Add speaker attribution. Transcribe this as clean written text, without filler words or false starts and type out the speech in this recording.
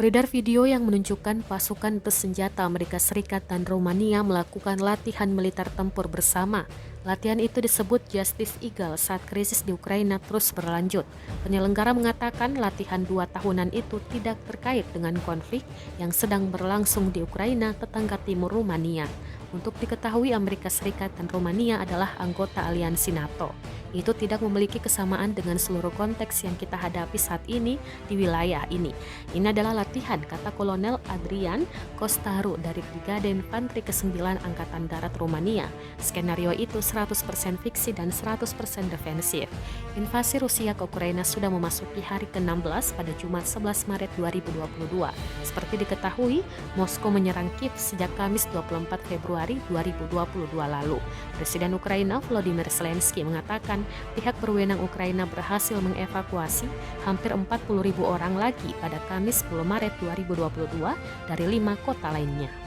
Speaker 1: Beredar video yang menunjukkan pasukan bersenjata Amerika Serikat dan Romania melakukan latihan militer tempur bersama. Latihan itu disebut Justice Eagle saat krisis di Ukraina terus berlanjut. Penyelenggara mengatakan latihan 2 tahunan itu tidak terkait dengan konflik yang sedang berlangsung di Ukraina, tetangga timur Rumania. Untuk diketahui, Amerika Serikat dan Romania adalah anggota aliansi NATO. Itu tidak memiliki kesamaan dengan seluruh konteks yang kita hadapi saat ini di wilayah ini. Ini adalah latihan, kata Kolonel Adrian Costaru dari Brigade Infanteri ke-9 Angkatan Darat Rumania. Skenario itu 100% fiksi dan 100% defensif. Invasi Rusia ke Ukraina sudah memasuki hari ke-16 pada Jumat 11 Maret 2022. Seperti diketahui, Moskow menyerang Kiev sejak Kamis 24 Februari 2022 lalu. Presiden Ukraina Volodymyr Zelensky mengatakan pihak berwenang Ukraina berhasil mengevakuasi hampir 40.000 orang lagi pada Kamis 10 Maret 2022 dari 5 kota lainnya.